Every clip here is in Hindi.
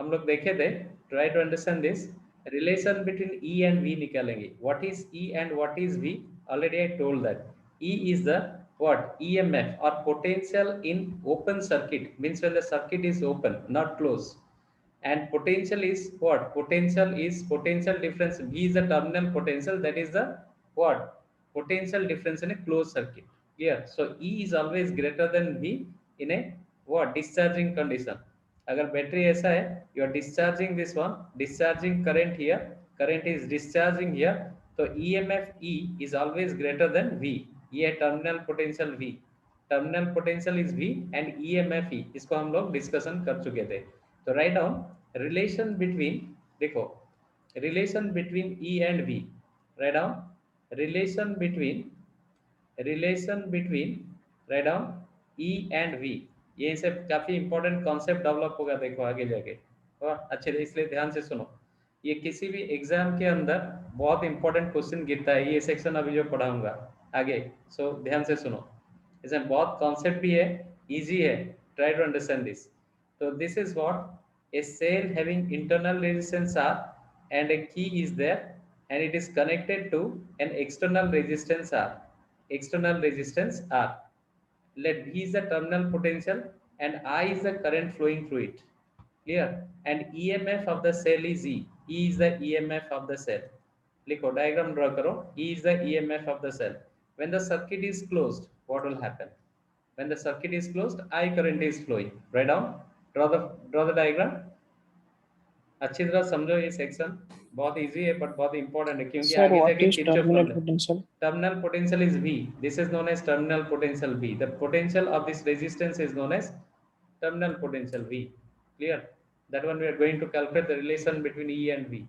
हम लोग देखे थे. Try to understand this. Relation between E and V निकालेंगे. What is E and what is V? Already I told that. E is the what? EMF or potential in open circuit, means when the circuit is open, not closed. And potential is what? Potential is potential difference. V is the terminal potential, that is the what? Potential difference in a closed circuit. Clear? So E is always greater than V in a what? Discharging condition. अगर बैटरी ऐसा है, you are discharging this one, discharging current here, current is discharging here, तो EMF E is always greater than V. ये terminal potential V, terminal potential is V and EMF E, इसको हम लोग डिस्कशन कर चुके थे. तो राइट डाउन रिलेशन बिटवीन, देखो relation between E and V, write down relation between, relation between, write down E and V. ये सब काफी इंपॉर्टेंट कॉन्सेप्ट डेवलप होगा, देखो आगे जाके. अच्छे से इसलिए ध्यान से सुनो. ये किसी भी एग्जाम के अंदर बहुत इंपॉर्टेंट क्वेश्चन गिरता है, ये सेक्शन अभी जो पढ़ाऊंगा आगे. सो ध्यान से सुनो, इसमें बहुत कॉन्सेप्ट भी है, इजी है. Try to understand this. So this is what a cell having internal resistance R and a key is there, and it is connected to an external resistance R. External resistance R. Let V is the terminal potential and I is the current flowing through it. Clear? And EMF of the cell is E. E is the EMF of the cell. लिखो diagram draw करो. E is the EMF of the cell. When the circuit is closed, what will happen? When the circuit is closed, I current is flowing. Write down. Draw the diagram. अच्छी तरह समझो ये सेक्शन. बहुत इजी है बट बहुत इंपॉर्टेंट है, क्योंकि Sir, आगे what जाके is किरचॉफ terminal लॉ है. potential? Terminal potential is V. This is known as terminal potential V. The potential of this resistance is known as terminal potential V. Clear? That one we are going to calculate the relation between E and V.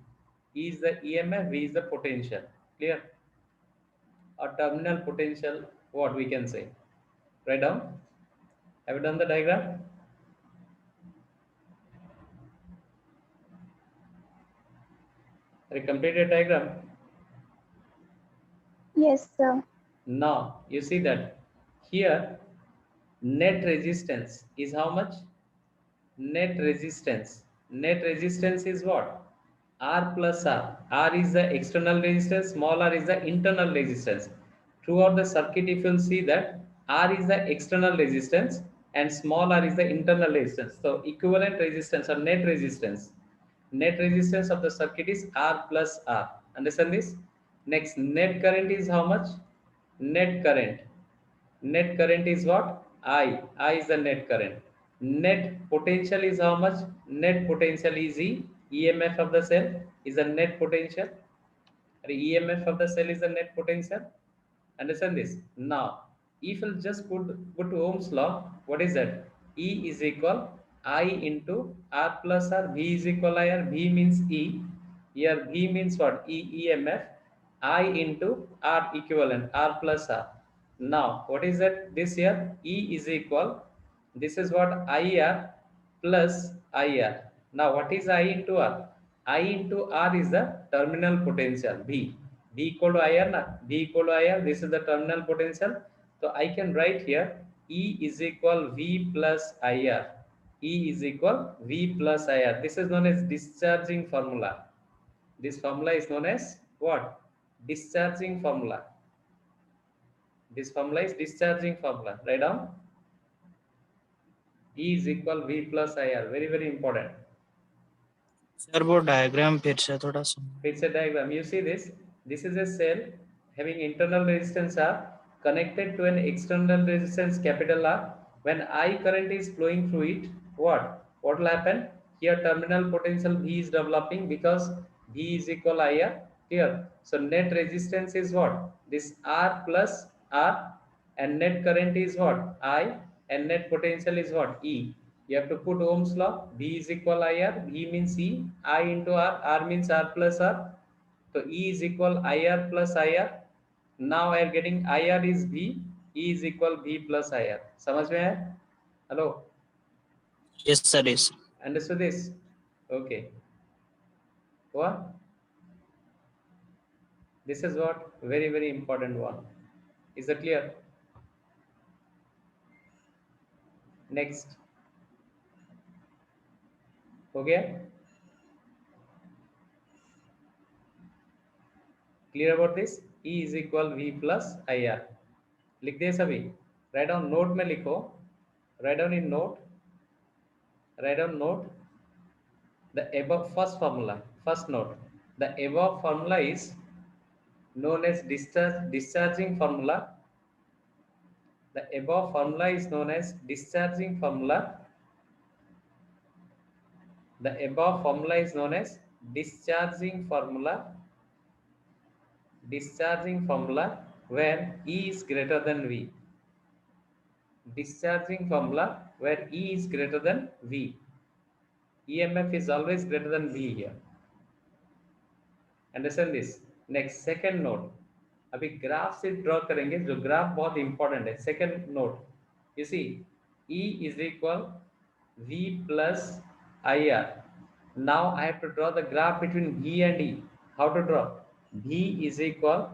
E is the EMF, V is the potential. Clear? A terminal potential, what we can say. Write down. Have you done the diagram? Have you completed diagram? Yes, sir. Now you see that here net resistance is how much? Net resistance. Net resistance is what? R plus R. R is the external resistance, small r is the internal resistance. Throughout the circuit, if you'll see that R is the external resistance and small r is the internal resistance. So equivalent resistance or net resistance. Net resistance of the circuit is R plus R. Understand this? Next, net current is how much? Net current. Net current is what? I. I is the net current. Net potential is how much? Net potential is E. EMF of the cell is the net potential. EMF of the cell is the net potential. Understand this? Now, if you just put Ohm's law, what is that? E is equal I into R plus R. V is equal I R. V means E. Here V means what? EMF. I into R equivalent, R plus R. Now, what is that? This here E is equal. This is what IR plus IR. Now, what is I into R? I into R is the terminal potential V. V equal to IR, na? V equal to IR. This is the terminal potential. So I can write here E is equal V plus IR. E is equal V plus IR. This is known as discharging formula. This formula is known as what? Discharging formula. This formula is discharging formula. Write down. E is equal V plus IR. Very, very important. Sir, वो diagram फिर से थोड़ा सा. It's a diagram. You see this. This is a cell having internal resistance R connected to an external resistance capital R. When I current is flowing through it, what will happen? Here terminal potential V is developing because V is equal IR here. So net resistance is what? This R plus R, and net current is what? I, and net potential is what? E. You have to put Ohm's law. V is equal IR. V means E. I into R. R means R plus R. So E is equal IR plus IR. Now I am getting IR is V. E is equal V plus IR. समझ में है? Hello. Yes, sir. Yes. Understood this? Okay. What? This is what very, very important one. Is that clear? Next. हो गया? Clear about this? E is equal V plus IR। लिख दिए सभी? राइट डाउन नोट में लिखो, write down in note, write down note the above first formula, first note, the above formula is known as discharging formula. The above formula is known as discharging formula. The above formula is known as discharging formula. Discharging formula where E is greater than V. Discharging formula where E is greater than V. EMF is always greater than V here. Understand this? Next, second note. अभी ग्राफ से ड्रॉ करेंगे, जो ग्राफ बहुत इंपॉर्टेंट है. Second note, you see E is equal V plus IR. Now I have to draw the graph between V and E. How to draw? V is equal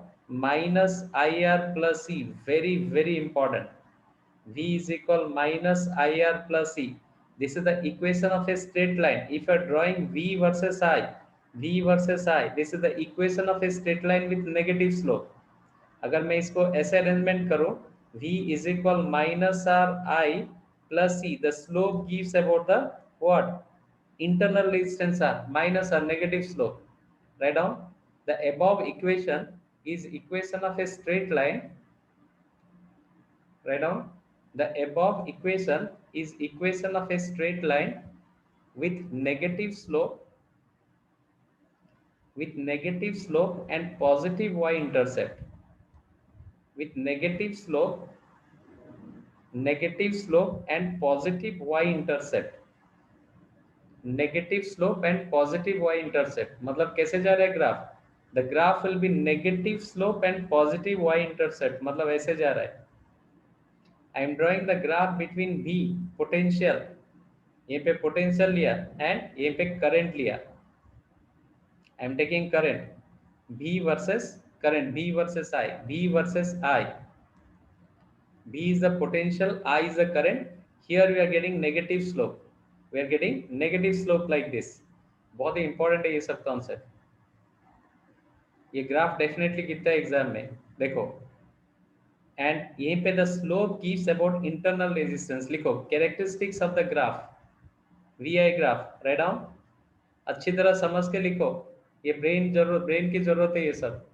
minus IR plus E. Very, very important. V is equal minus IR plus E. This is the equation of a straight line. If you are drawing V versus I, this is the equation of a straight line with negative slope. अगर मैं इसको ऐसे अरेंजमेंट करूं, V is equal minus RI plus E, the slope gives about the what? Internal resistance R minus R, negative slope. Write down the above equation is equation of a straight line. Write down the above equation is equation of a straight line with negative slope, and positive y-intercept. With negative slope and positive y-intercept. Negative slope and positive y-intercept मतलब कैसे जा रहा है graph? The graph will be negative slope and positive y-intercept, मतलब ऐसे जा रहा है. I am drawing the graph between V potential, यहाँ पे potential लिया and यहाँ पे current लिया. I am taking current V versus current, V versus I. V is the potential, I is the current. Here we are getting negative slope. We are getting negative slope like this. बहुत ही इंपॉर्टेंट है ये सब कॉन्सेप्ट. ये ग्राफ डेफिनेटली कितना एग्जाम में देखो. एंड यहीं पे the slope gives about internal resistance. लिखो characteristics of the graph, VI graph. Right down, अच्छी तरह समझ के लिखो. ये ब्रेन की जरूरत है. ये सब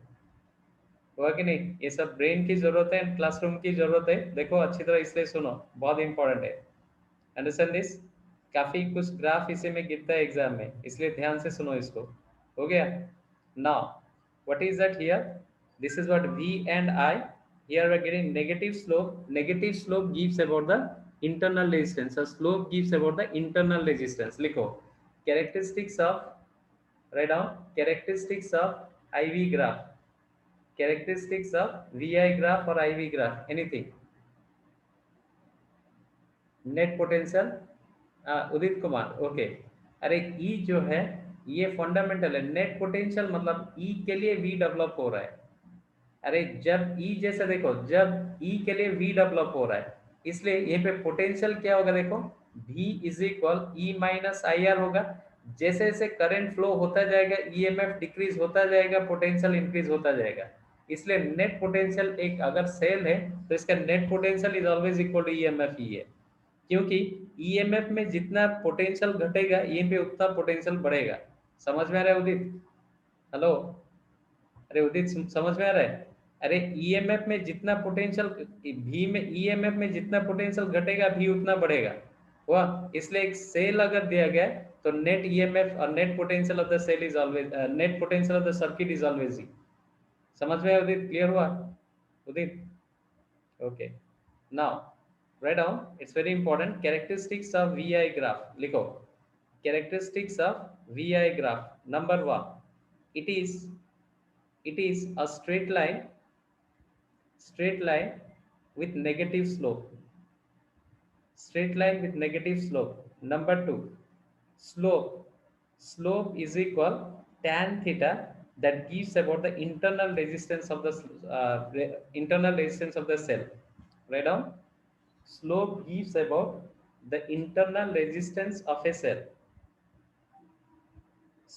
हुआ कि नहीं? ये सब ब्रेन की जरूरत है, क्लासरूम की जरूरत है. देखो अच्छी तरह, इसलिए सुनो, बहुत इंपॉर्टेंट है. Understand this? काफी कुछ ग्राफ इसी में गिरता है एग्जाम में, इसलिए ध्यान से सुनो इसको. हो गया? Now what is that here? This is what V and I. Here we are getting negative slope. Negative slope gives about the internal resistance. So slope gives about the internal resistance. लिखो characteristics of, write down characteristics of IV graph. Characteristics of VI graph or IV graph, anything. Net potential, Udit Kumar, okay. अरे ई जो है ये फंडामेंटल है. नेट पोटेंशियल मतलब ई के लिए वी डेवलप हो रहा है. अरे जब ई जैसे देखो, जब ई के लिए वी डेवलप हो रहा है, इसलिए ये पे पोटेंशियल क्या होगा? देखो V is equal E minus IR होगा. जैसे जैसे करंट फ्लो होता जाएगा, EMF डिक्रीज होता जाएगा, पोटेंशियल इंक्रीज होता जाएगा. इसलिए नेट पोटेंशियल, एक अगर सेल है तो इसका net potential is always equal to EMF ही है. क्योंकि EMF में जितना पोटेंशियल घटेगा, ये पे उतना पोटेंशियल बढ़ेगा. समझ में आ रहा है उदित? हेलो, अरे उदित समझ में आ रहा है? अरे EMF में जितना पोटेंशियल, V में EMF में जितना पोटेंशियल घटेगा, V उतना बढ़ेगा. हुआ? इसलिए एक सेल अगर दिया गया तो नेट EMF और net potential of the cell is always, net potential of the circuit is always E. समझ में आया उदित? क्लियर हुआ Udit? Okay. Now write down, it's very important, characteristics of VI graph. लिखो characteristics of VI graph. Number 1, it is a straight line with negative slope. Straight line with negative slope. Number 2, slope is equal tan theta, that gives about the internal resistance of the cell. Write down, slope gives about the internal resistance of a cell.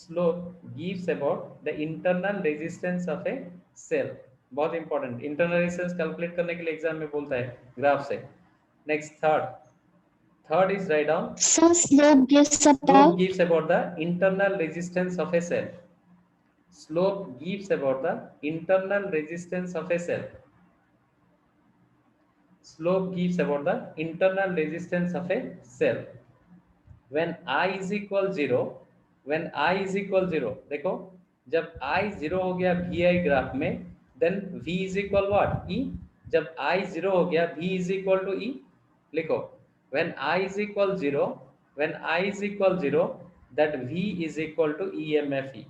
slope gives about the internal resistance of a cell. बहुत इंपॉर्टेंट, इंटरनल रेजिस्टेंस कैलकुलेट करने के लिए एग्जाम में बोलता है ग्राफ से. Next third is write down. So slope gives Slope about gives about the internal resistance of a cell. Slope gives about the internal resistance of a cell. Slope gives about the internal resistance of a cell. When I is equal 0, when I is equal 0, देखो जब I 0 हो गया VI ग्राफ में, then V is equal what? E. जब I 0 हो गया V is equal to E. लिखो when I is equal 0, when I is equal 0, that V is equal to EMF E.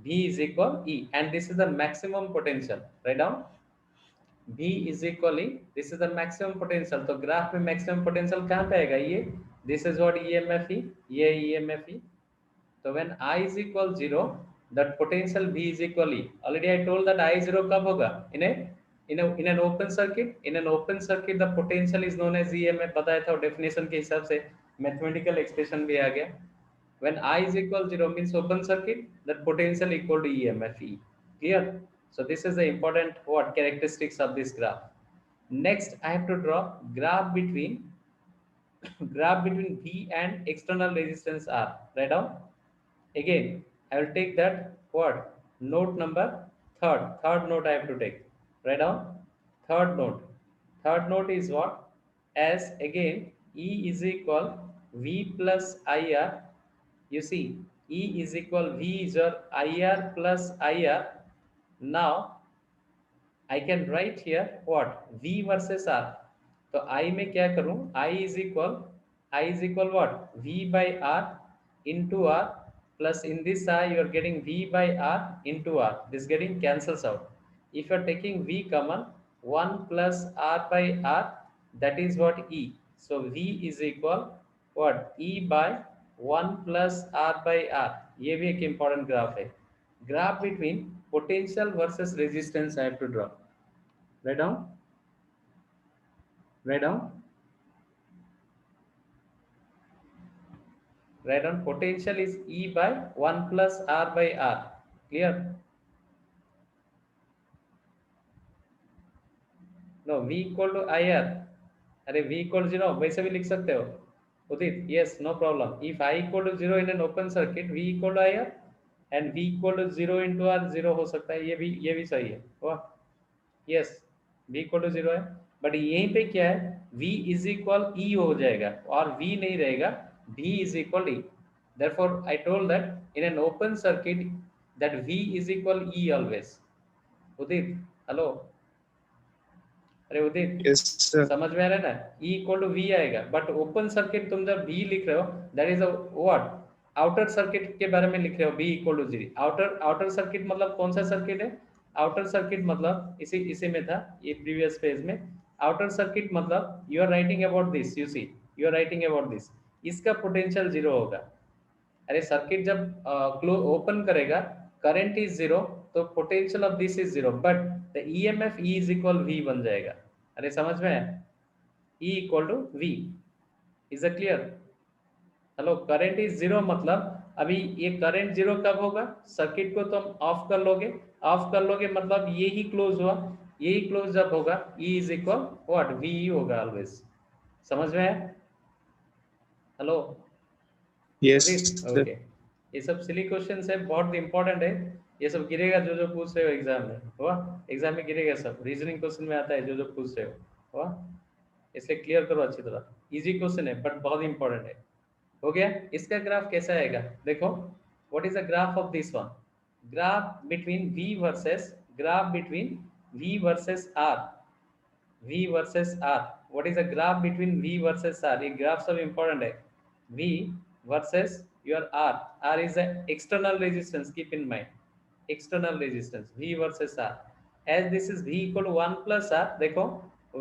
V is equal E, and this is the maximum potential. Write down. V is equally, this is the maximum potential. तो ग्राफ में maximum potential कहाँ पे आएगा? ये this is what EMF E, ये EMF E. So when I is equal 0, that potential V is equal E. Already I told that I 0 कब होगा? In an open circuit. In an open circuit, the potential is known as EMF. बताया था definition के हिसाब से, mathematical expression भी आ गया. When I is equal 0 means open circuit, that potential equal to EMF E. Clear? So this is the important what characteristics of this graph. Next, I have to draw graph between V and external resistance R. Write down. Again, I will take that what? Note number third note I have to take. Write down. Third note. Third note is what? As again, E is equal V plus IR. You see, E is equal V is your IR plus IR. Now, I can write here what? V versus R. तो I में क्या करूं? I is equal what? V by R into R, plus in this I you are getting V by R into R. This getting cancels out. If you are taking V common, 1 plus R by R, that is what E. So V is equal what? E by 1 plus R by R. ये भी एक important graph है. Graph between potential versus resistance I have to draw. Write down. Write down. Write down. Potential is E by 1 plus R by R. Clear? No, V equal to IR. अरे V equal to 0 वैसे भी लिख सकते हो उदित. Yes, no problem. If I equal to 0 in an open circuit, V equal to IR, and V equal to 0 into R 0 हो सकता है. ये भी सही है. वाह. Yes, V equal to 0 है. बट यहीं पे क्या है? V is equal E हो जाएगा और V नहीं रहेगा. V is equal E. Therefore, I told that in an open circuit that V is equal E always. Udit, hello. अरे उदित, Yes, sir. समझ में आ रहा है ना? E equal to V आएगा. बट ओपन सर्किट तुम जब V लिख रहे हो, that is a what? Outer circuit के बारे में लिख रहे हो. B equal to 0. Outer circuit मतलब कौन सा सर्किट है? आउटर सर्किट मतलब इसी में था ये प्रीवियस पेज में. आउटर सर्किट मतलब you are writing about this. You see, you are writing about this. इसका पोटेंशियल 0 होगा. अरे सर्किट जब ओपन करेगा, करंट इज 0, तो potential of this is 0, but the EMF E is equal V बन जाएगा. अरे समझ में है? E equal to V. Is a clear? Hello. Current is 0 मतलब अभी ये करंट 0 कब होगा? सर्किट को तुम ऑफ कर लोगे. ऑफ कर लोगे मतलब ये ही क्लोज हुआ. यही क्लोज जब होगा, E is equal what? V होगा ऑलवेज. समझ में है? हेलो. Yes, sir. ओके. ये सब सिली क्वेश्चंस है, बहुत इंपॉर्टेंट है. ये सब गिरेगा जो पूछ रहे हो एग्जाम में. हुआ? एग्जाम में गिरेगा सब. रीजनिंग क्वेश्चन में आता है जो पूछ रहे हो. हुआ? इसलिए क्लियर करो अच्छी तरह. इजी क्वेश्चन है बट बहुत इंपॉर्टेंट है. हो गया? इसका ग्राफ कैसा आएगा? देखो, what is the graph of this one? Graph between V versus R. V versus R. What is the graph between V versus R? ये ग्राफ सब इंपॉर्टेंट है. V versus your R. R is the external resistance. Keep in mind, external resistance. V versus R. As this is V equal to 1 plus R. देखो,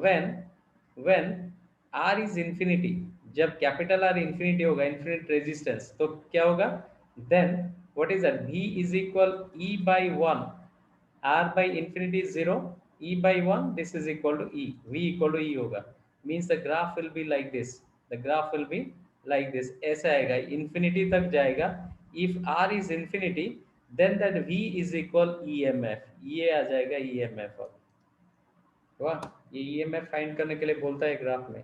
when R is infinity, जब कैपिटल R infinity होगा, infinite resistance, तो क्या होगा? Then what is that? V is equal E by 1. R by infinity is 0. E by 1. This is equal to E. V equal to E होगा. Means the graph will be like this. The graph will be like this. ऐसा आएगा, infinity तक जाएगा. if r is infinity then that v is equal emf, ये आ जाएगा emf। अब वाह, ये emf फाइंड करने के लिए बोलता है ग्राफ में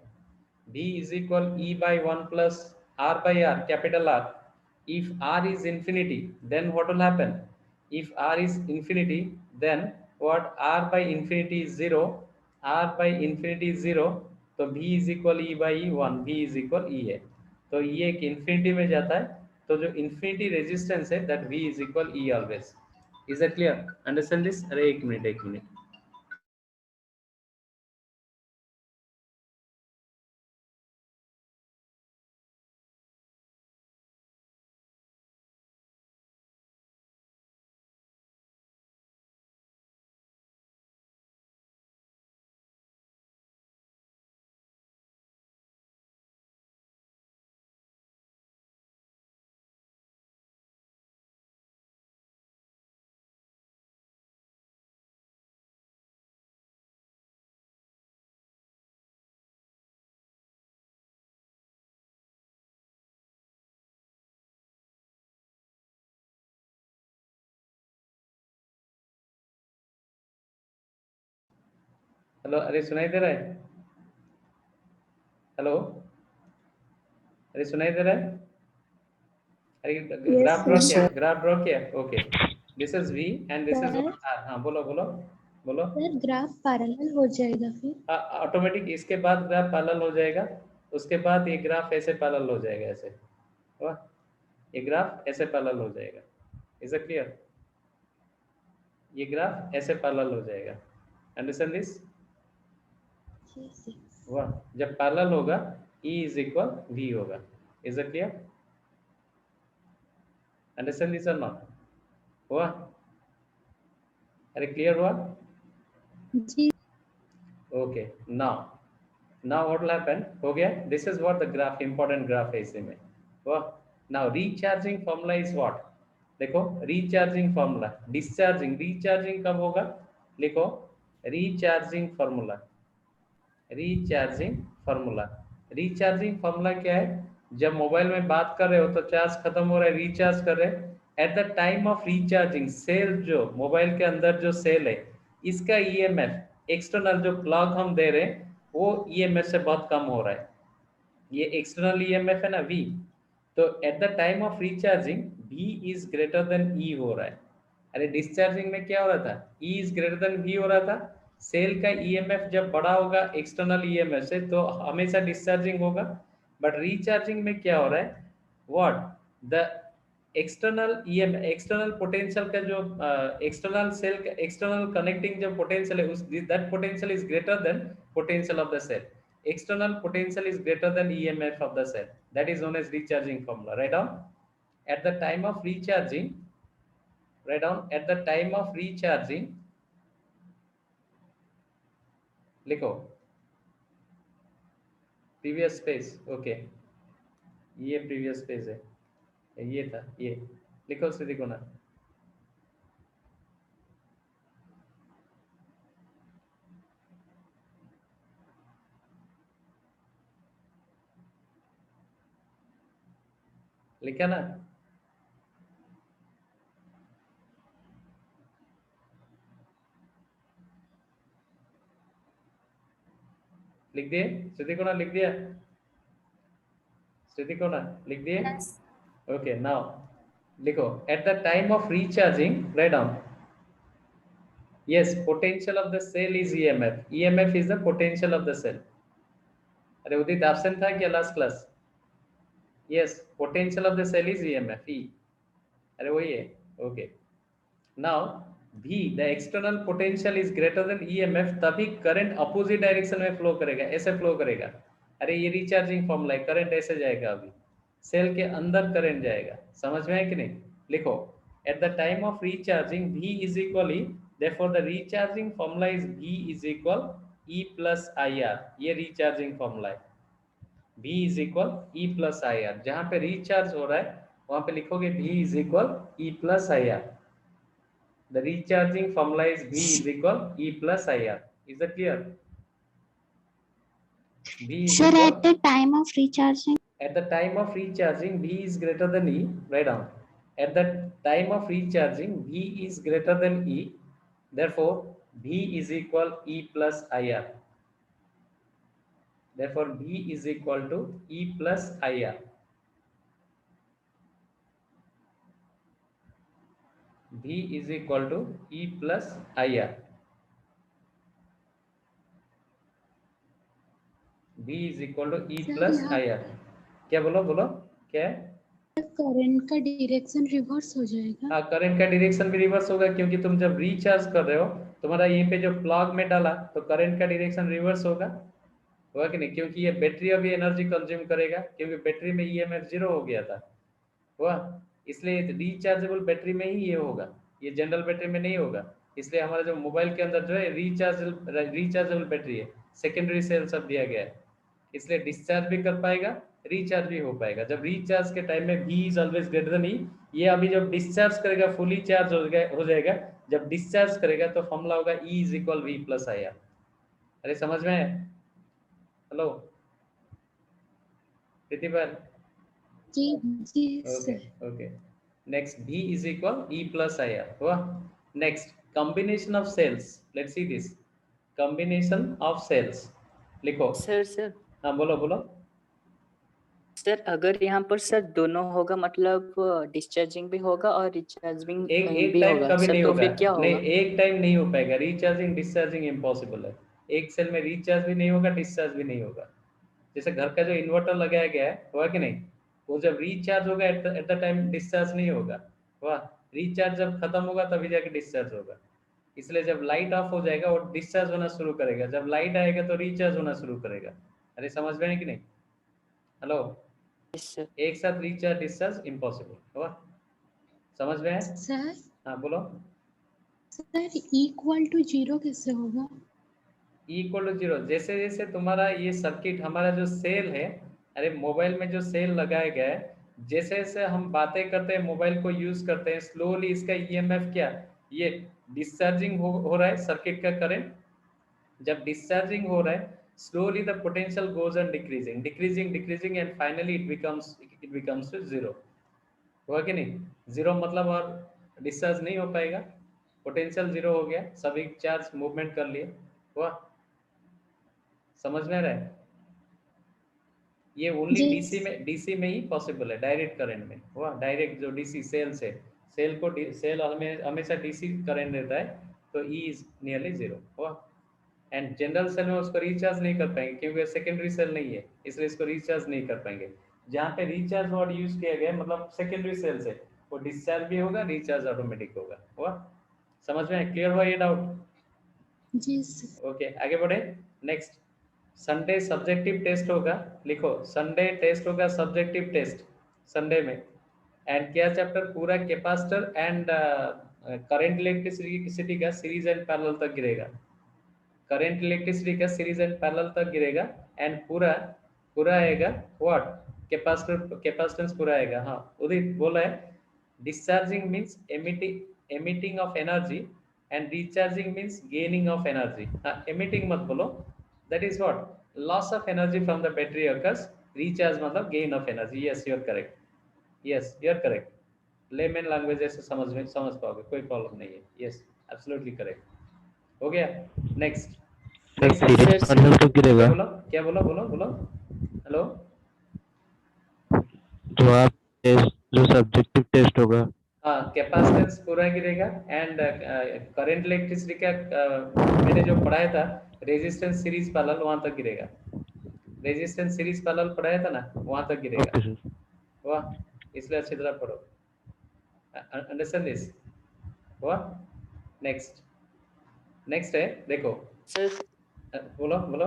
v is equal e by 1 plus r by r, capital R. If r is infinity then what will happen? If r is infinity then what? R by infinity is 0, r by infinity is 0, तो v is equal e by 1, v is equal e है, तो ये एक infinity में जाता है, तो जो infinity resistance है that v is equal e always. Is that clear? Understand this? अरे एक मिनट हेलो, अरे सुनाई दे रहा है? हेलो, अरे सुनाई दे रहा है? अरे ग्राफ ड्रॉ Yes, किया, sir. ग्राफ ड्रॉ किया, okay. This is v and this is sir r। हाँ बोलो बोलो बोलो। सर ग्राफ पैरेलल हो जाएगा फिर? ऑटोमेटिक इसके बाद ग्राफ पैरेलल हो जाएगा, उसके बाद ये ग्राफ ऐसे पैरेलल हो जाएगा, ऐसे वाह, ये ग्राफ ऐसे पैरेलल हो जाएगा। Is it clear? ये ग्राफ ऐसे पैरेलल हो जाएगा। Understand this? वाह, जब पैरेलल होगा E इज इक्वल V होगा। Is it clear? Understand this और नॉट? हुआ? अरे क्लियर हुआ? जी okay, now what will happen? हो गया? This is what the graph, important graph है इसी में। वाह, now recharging formula is what? देखो रीचार्जिंग फॉर्मूला, डिस्चार्जिंग, रीचार्जिंग कब होगा? लिखो रीचार्जिंग फॉर्मूला, रीचार्जिंग फार्मूला। रीचार्जिंग फार्मूला क्या है? जब मोबाइल में बात कर रहे हो तो चार्ज खत्म हो रहा है, रिचार्ज कर रहे हैं, at the time of recharging cell, जो मोबाइल के अंदर जो सेल है, इसका ईएमएफ एक्सटर्नल जो प्लग हम दे रहे हैं वो ईएमएफ से बहुत कम हो रहा है, ये एक्सटर्नल ईएमएफ है ना V, तो eight the time of recharging V is greater then E हो रहा है। अरे डिस्चार्जिंग में क्या हो रहा था? E is greater then V हो रहा था। सेल का ईएमएफ जब बड़ा होगा एक्सटर्नल ईएमएफ से तो हमेशा डिस्चार्जिंग होगा, बट रिचार्जिंग में क्या हो रहा है? What? The external EM, external potential का जो एक्सटर्नल सेल का एक्सटर्नल कनेक्टिंग जो पोटेंशियल है, उस that potential is greater than potential of the cell. External potential is greater than EMF of the cell. That is known as recharging formula. Write down at the time of recharging. Write down at the time of recharging. लिखो previous space. Okay. ये previous space है, ये था ये। लिखो सीधी कोना। लिखा ना? लिख दिए? सीधी कोना लिख दिया? सीधी कोना लिख दिए? ओके, नाउ लिखो at the time of recharging. Write down. Yes, potential of the cell is EMF. EMF is the potential of the cell. अरे उदित एब्सेंट था क्या last class? Yes, potential of the cell is EMF E. अरे वही है, okay. Now V, the external potential is greater than EMF, तभी करंट अपोजिट डायरेक्शन में फ्लो करेगा, ऐसे फ्लो करेगा। अरे ये रिचार्जिंग फॉर्मूला है, करंट ऐसे जाएगा, अभी सेल के अंदर करंट जाएगा। समझ में है कि नहीं? लिखो eight the time of recharging V is equally, therefore the recharging formula is V is equal E plus IR। ये रिचार्जिंग फॉर्मूला है, V is equal E plus IR। जहां पे रिचार्ज हो रहा है वहां पे लिखोगे V is equal E plus IR। The recharging formula is V is equal E plus IR। Is that clear? V is Sir, equal, at the time of recharging. at the time of recharging V is greater than E। Write down At the time of recharging, V is greater than E, therefore V is equal E plus IR. Therefore V is equal to E plus IR. V is equal to E plus IR. V is equal to E Sir, plus यहाँ IR. क्या बोलो बोलो क्या है? करंट का डायरेक्शन रिवर्स हो जाएगा। हाँ, करंट का डायरेक्शन भी रिवर्स होगा, क्योंकि तुम जब रिचार्ज कर रहे हो तुम्हारा यहीं पे जो प्लग में डाला तो करंट का डायरेक्शन रिवर्स होगा कि नहीं? क्योंकि ये बैटरी अभी एनर्जी कंज्यूम करेगा, क्योंकि बैटरी में ईएमएफ 0 हो गया था हुआ, इसलिए रिचार्जेबल बैटरी में ही ये होगा, ये जनरल बैटरी में नहीं होगा। इसलिए हमारा जो मोबाइल के अंदर जो है रिचार्जेबल बैटरी है, सेकेंडरी सेल सब दिया गया है, इसलिए डिस्चार्ज भी कर पाएगा, रिचार्ज भी हो पाएगा। जब रिचार्ज के टाइम में V is always greater than E, ये अभी जब डिस्चार्ज करेगा फुली चार्ज हो जाएगा, जब डिस्चार्ज करेगा तो फॉर्मूला होगा E is equal V plus IR। अरे समझ में है? हेलो प्रतिभा? जी जी okay sir. Okay. Next V is equal E plus IR हुआ। Next combination of cells, let's see this. Combination of cells लिखो। सर हाँ बोलो बोलो। सर अगर यहाँ पर सर दोनों होगा मतलब डिस्चार्जिंग भी होगा और रिचार्जिंग एक भी टाइम होगा कभी सर, नहीं तो होगा, फिर क्या नहीं होगा? एक टाइम नहीं हो पाएगा, रिचार्जिंग डिस्चार्जिंग इम्पॉसिबल है। एक सेल में रिचार्ज भी नहीं होगा, डिस्चार्ज भी नहीं होगा। जैसे घर का जो इन्वर्टर लगाया गया है हुआ कि नहीं, वो जब रिचार्ज होगा एट द टाइम डिस्चार्ज नहीं होगा हुआ, रिचार्ज जब खत्म होगा तभी जाके डिस्चार्ज होगा। इसलिए जब लाइट ऑफ हो जाएगा वो डिस्चार्ज होना शुरू करेगा, जब लाइट आएगा तो रिचार्ज होना शुरू करेगा। अरे समझ में है कि नहीं? Hello, yes sir. एक साथ रिचार्ज डिस्चार्ज इम्पॉसिबल हुआ, समझ में है? सर हाँ बोलो। सर इक्वल टू 0 कैसे होगा? इक्वल टू 0 जैसे जैसे तुम्हारा ये सर्किट, हमारा जो सेल है, अरे मोबाइल में जो सेल लगाया गया है, जैसे जैसे हम बातें करते हैं मोबाइल को यूज करते हैं, स्लोली इसका ईएमएफ क्या, ये डिस्चार्जिंग हो रहा है सर्किट का करंट। जब डिस्चार्जिंग हो रहा है slowly the potential goes on decreasing and finally it becomes to 0 हुआ कि नहीं? 0 मतलब और डिस्चार्ज नहीं हो पाएगा, पोटेंशियल 0 हो गया, सभी चार्ज मूवमेंट कर लिए हुआ, समझ में आ रहा है? ये ओनली जी डीसी में ही पॉसिबल है, डायरेक्ट करंट में हुआ। डायरेक्ट जो डीसी सेल से सेल को सेल हमेशा डीसी करंट देता है, तो ई इज नियरली 0 हुआ। एंड जनरल सेल में उसको रिचार्ज नहीं कर पाएंगे क्योंकि सेकेंडरी सेल नहीं है, इसलिए इसको रिचार्ज नहीं कर पाएंगे। जहाँ पे रिचार्ज वर्ड यूज किया गया मतलब सेकेंडरी सेल से, वो डिस्चार्ज भी होगा, रिचार्ज ऑटोमेटिक होगा हुआ। समझ में क्लियर हुआ ये डाउट? जी सर। ओके आगे बढ़े। नेक्स्ट संडे सब्जेक्टिव टेस्ट होगा, लिखो संडे टेस्ट होगा, सब्जेक्टिव टेस्ट संडे में। एंड क्या चैप्टर? पूरा कैपेसिटर एंड करंट इलेक्ट्रिसिटी का सीरीज एंड पैरेलल तक गिरेगा, करंट इलेक्ट्रिसिटी का सीरीज एंड पैरेलल तक गिरेगा। एंड पूरा पूरा आएगा व्हाट? कैपेसिटेंस पूरा आएगा। हाँ उदित बोला है, discharging means emitting of energy and recharging means gaining of energy. हाँ एमिटिंग मत बोलो, that is what? Loss of energy from the battery occurs, recharge मतलब gain of energy. Yes you are correct, yes you are correct. Layman language ऐसे समझ पाओगे, कोई प्रॉब्लम नहीं है। यस एब्सोल्युटली करेक्ट, हो गया। Next sir next series sir parallel तो क्या गिरेगा बोला, क्या बोला, बोलो बोलो। हेलो, जो आप जो सब्जेक्टिव टेस्ट होगा। हाँ कैपेसिटेंस पूरा गिरेगा एंड करंट इलेक्ट्रिसिटी का मैंने जो पढ़ाया था रेजिस्टेंस सीरीज पैरेलल वहां तक गिरेगा, रेजिस्टेंस सीरीज पैरेलल पढ़ाया था ना, वहां तक गिरेगा। Okay sir. वाह, इसलिए अच्छी तरह पढ़ो, अंडरस्टैंड दिस हुआ। नेक्स्ट नेक्स्ट है देखो, सर बोलो बोलो।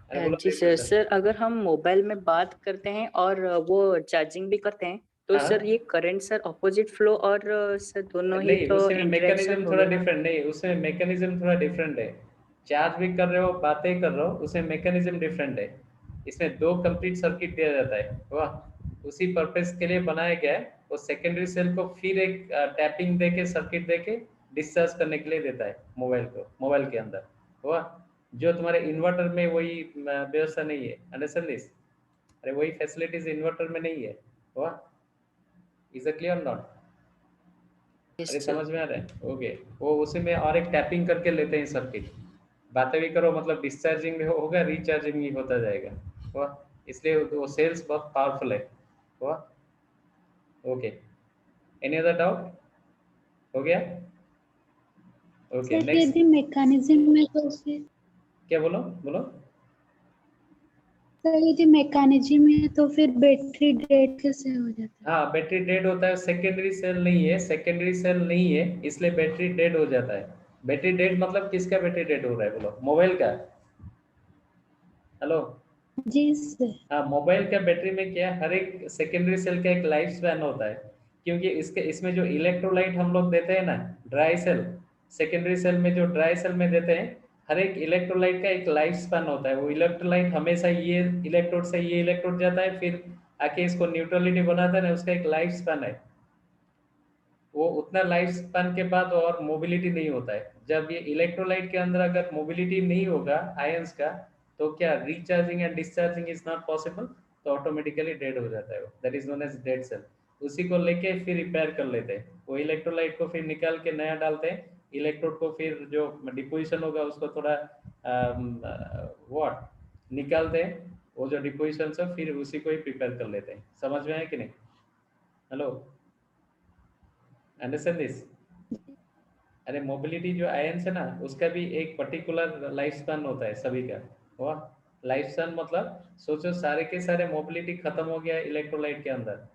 अरे बोलो जी प्लीज सर। अगर हम मोबाइल में बात करते हैं और वो चार्जिंग भी करते हैं तो हाँ सर ये करंट सर ऑपोजिट फ्लो और सर दोनों ही नहीं, तो उसमें इंटरेक्शन मैकेनिज्म हो थोड़ा गया ना? डिफरेंट, नहीं उसमें मैकेनिज्म थोड़ा डिफरेंट है। चार्ज भी कर रहे हो, बातें कर रहे हो, उसमें मैकेनिज्म डिफरेंट है। इसमें दो कंप्लीट सर्किट दिया जाता है वाह, उसी पर्पस के लिए बनाया गया है। वो सेकेंडरी सेल को फिर एक टैपिंग देके सर्किट देके डिस्चार्ज करने के लिए देता है मोबाइल को, मोबाइल के अंदर वाह। जो तुम्हारे इन्वर्टर में वही व्यवस्था नहीं है, अंडरस्टैंड दिस? अरे वही फैसिलिटीज इन्वर्टर में नहीं है वाह। Is it clear not? Yes, अरे sir. समझ में आ रहा है? ओके, वो उसी में और एक टैपिंग करके लेते हैं सर्किट, बातें भी करो, मतलब डिस्चार्जिंग भी होगा, रिचार्जिंग भी होता जाएगा, हुआ? इसलिए वो सेल्स बहुत पावरफुल है, हुआ? Okay, any other doubt? हो गया? Okay, sir next. यदि मैकेनिज्म में तो फिर क्या बोलो बोलो? सर यदि मैकेनिज्म में तो फिर बैटरी डेड कैसे हो जाता है? हाँ, बैटरी डेड होता है, सेकेंडरी सेल नहीं है, सेकेंडरी सेल नहीं है, इसलिए बैटरी डेड हो जाता है। बैटरी डेड मतलब किसका बैटरी डेड हो रहा है बोलो? मोबाइल का? हेलो? जी सर। हाँ, मोबाइल का बैटरी में क्या है, हर एक सेकेंडरी सेल का एक लाइफ स्पैन होता है, क्योंकि इसमें जो इलेक्ट्रोलाइट हम लोग देते हैं ना, ड्राई सेल, सेकेंडरी सेल में जो ड्राई सेल में देते हैं, हर एक इलेक्ट्रोलाइट का एक लाइफ स्पैन होता है। वो इलेक्ट्रोलाइट हमेशा ये इलेक्ट्रोड से ये इलेक्ट्रोड जाता है, फिर आके इसको न्यूट्रलिटी बनाता है ना, उसका एक लाइफ स्पैन है। वो उतना लाइफ स्पैन के बाद और मोबिलिटी नहीं होता है। जब ये इलेक्ट्रोलाइट के अंदर अगर मोबिलिटी नहीं होगा आयंस का, तो क्या recharging and discharging is not possible, तो ऑटोमेटिकली डेड हो जाता है वो, that is known as dead cell. उसी को लेके फिर रिपेयर कर लेते हैं, वो इलेक्ट्रोलाइट को फिर निकाल के नया डालते हैं, इलेक्ट्रोड को फिर जो डिपोजिशन होगा उसको थोड़ा व्हाट निकालते हैं, वो जो डिपोजिशन से फिर उसी को ही प्रिपेयर कर लेते हैं। समझ में है कि नहीं? Hello, understand this? अरे मोबिलिटी जो आयंस है ना, उसका भी एक पर्टिकुलर लाइफ स्पैन होता है सभी का, हुआ? लाइफ स्पैन मतलब सोचो सारे के सारे मोबिलिटी खत्म हो गया इलेक्ट्रोलाइट के अंदर,